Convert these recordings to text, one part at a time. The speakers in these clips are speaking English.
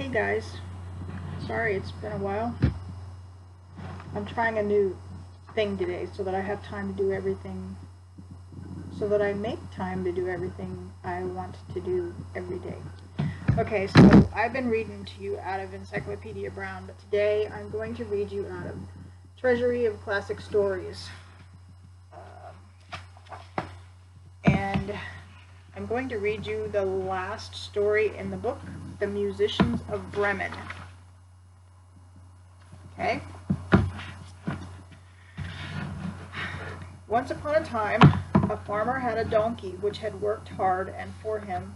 Hey guys, sorry it's been a while. I'm trying a new thing today so that I have time to do everything, so that I make time to do everything I want to do every day. Okay, so I've been reading to you out of Encyclopedia Brown, but today I'm going to read you out of Treasury of Classic Stories. And I'm going to read you the last story in the book, The Musicians of Bremen. Okay? Once upon a time, a farmer had a donkey which had worked hard for him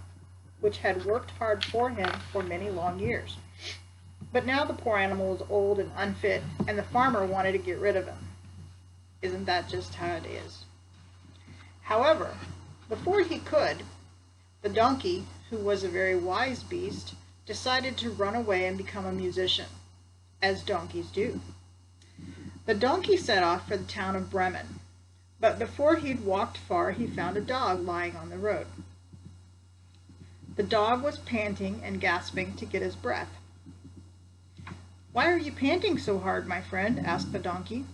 for many long years. But now the poor animal was old and unfit, and the farmer wanted to get rid of him. Isn't that just how it is? However, before he could, the donkey, who was a very wise beast, decided to run away and become a musician, as donkeys do. The donkey set off for the town of Bremen, but before he'd walked far, he found a dog lying on the road. The dog was panting and gasping to get his breath. "Why are you panting so hard, my friend?" asked the donkey.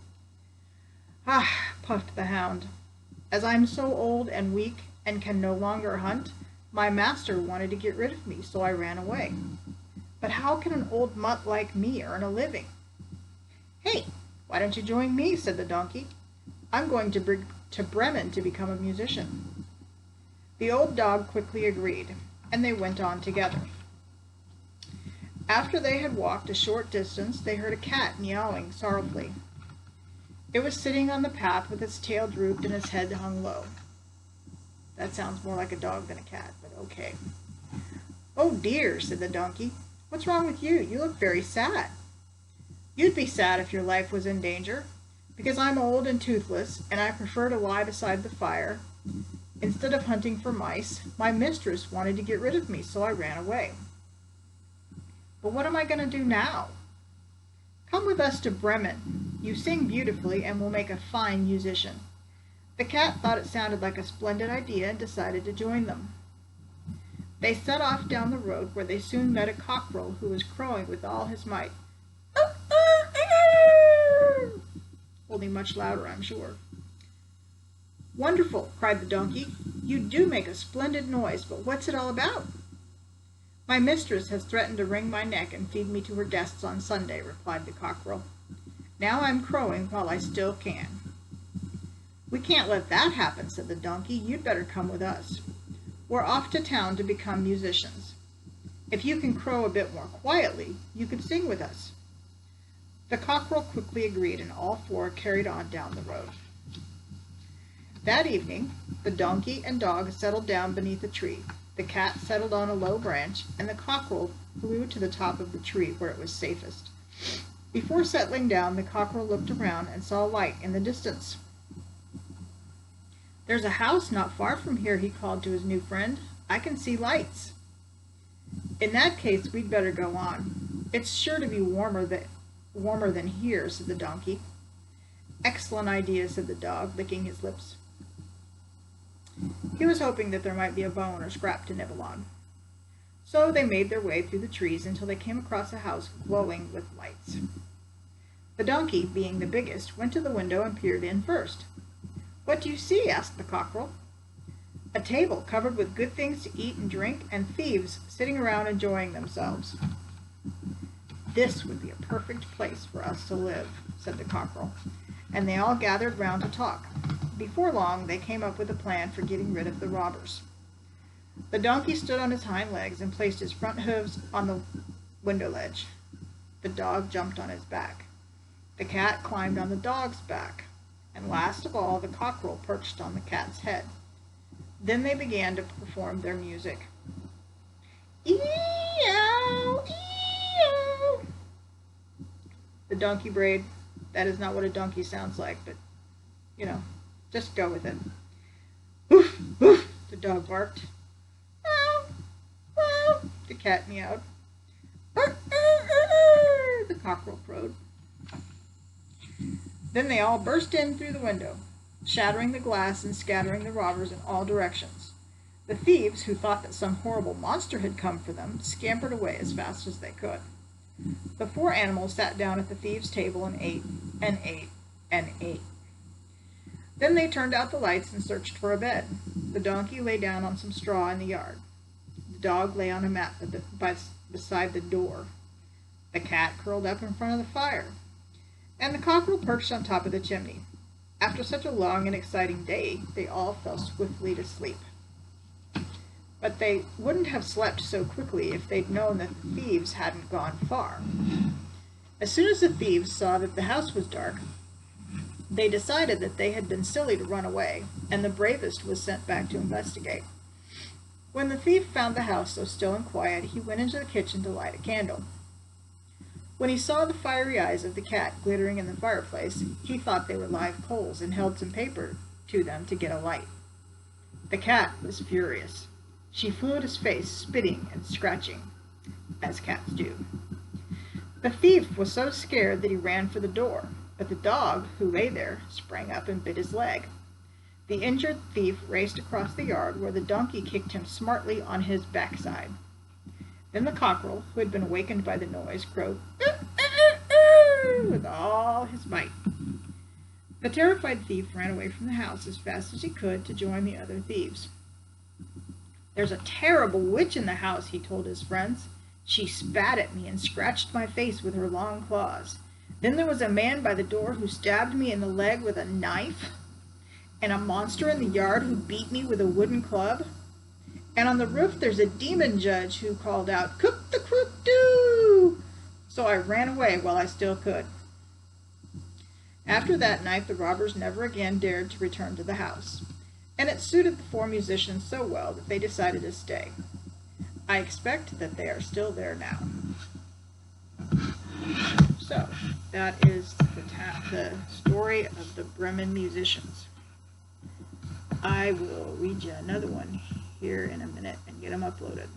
"Ah," puffed the hound, "as I'm so old and weak and can no longer hunt, my master wanted to get rid of me, so I ran away. But how can an old mutt like me earn a living?" "Hey, why don't you join me?" said the donkey. "I'm going to Bremen to become a musician." The old dog quickly agreed, and they went on together. After they had walked a short distance, they heard a cat meowing sorrowfully. It was sitting on the path with its tail drooped and its head hung low. That sounds more like a dog than a cat, but okay. "Oh dear," said the donkey. "What's wrong with you? You look very sad." "You'd be sad if your life was in danger. Because I'm old and toothless, and I prefer to lie beside the fire, instead of hunting for mice, my mistress wanted to get rid of me, so I ran away. But what am I going to do now?" "Come with us to Bremen. You sing beautifully and will make a fine musician." The cat thought it sounded like a splendid idea and decided to join them. They set off down the road, where they soon met a cockerel who was crowing with all his might. Only much louder, I'm sure. "Wonderful," cried the donkey. "You do make a splendid noise, but what's it all about?" "My mistress has threatened to wring my neck and feed me to her guests on Sunday," replied the cockerel. "Now I'm crowing while I still can." "We can't let that happen," said the donkey. "You'd better come with us. We're off to town to become musicians. If you can crow a bit more quietly, you could sing with us." The cockerel quickly agreed, and all four carried on down the road. That evening, the donkey and dog settled down beneath a tree. The cat settled on a low branch, and the cockerel flew to the top of the tree where it was safest. Before settling down, the cockerel looked around and saw a light in the distance. "There's a house not far from here," he called to his new friend. "I can see lights." "In that case, we'd better go on. It's sure to be warmer than here," said the donkey. "Excellent idea," said the dog, licking his lips. He was hoping that there might be a bone or scrap to nibble on. So they made their way through the trees until they came across a house glowing with lights. The donkey, being the biggest, went to the window and peered in first. "What do you see?" asked the cockerel. "A table covered with good things to eat and drink, and thieves sitting around enjoying themselves." "This would be a perfect place for us to live," said the cockerel, and they all gathered round to talk. Before long, they came up with a plan for getting rid of the robbers. The donkey stood on his hind legs and placed his front hooves on the window ledge. The dog jumped on his back. The cat climbed on the dog's back, and last of all, the cockerel perched on the cat's head. Then they began to perform their music. "Ee-ow, ee-ow." The donkey brayed. That is not what a donkey sounds like, but, just go with it. "Woof, woof," the dog barked. "Meow, meow," the cat meowed. "Arr, arr, arr," the cockerel crowed. Then they all burst in through the window, shattering the glass and scattering the robbers in all directions. The thieves, who thought that some horrible monster had come for them, scampered away as fast as they could. The four animals sat down at the thieves' table and ate and ate and ate. Then they turned out the lights and searched for a bed. The donkey lay down on some straw in the yard. The dog lay on a mat beside the door. The cat curled up in front of the fire. And the cockerel perched on top of the chimney. After such a long and exciting day, they all fell swiftly to sleep. But they wouldn't have slept so quickly if they'd known that the thieves hadn't gone far. As soon as the thieves saw that the house was dark, they decided that they had been silly to run away, and the bravest was sent back to investigate. When the thief found the house so still and quiet, he went into the kitchen to light a candle. When he saw the fiery eyes of the cat glittering in the fireplace, he thought they were live coals and held some paper to them to get a light. The cat was furious. She flew at his face, spitting and scratching, as cats do. The thief was so scared that he ran for the door, but the dog, who lay there, sprang up and bit his leg. The injured thief raced across the yard, where the donkey kicked him smartly on his backside. Then the cockerel, who had been awakened by the noise, crowed with all his might. The terrified thief ran away from the house as fast as he could to join the other thieves. "There's a terrible witch in the house," he told his friends. "She spat at me and scratched my face with her long claws. Then there was a man by the door who stabbed me in the leg with a knife, and a monster in the yard who beat me with a wooden club. And on the roof there's a demon judge who called out, 'Cook the crook do!' So I ran away while I still could." After that night, the robbers never again dared to return to the house, and it suited the four musicians so well that they decided to stay. I expect that they are still there now. So, that is the story of the Bremen musicians. I will read you another one here in a minute and get them uploaded.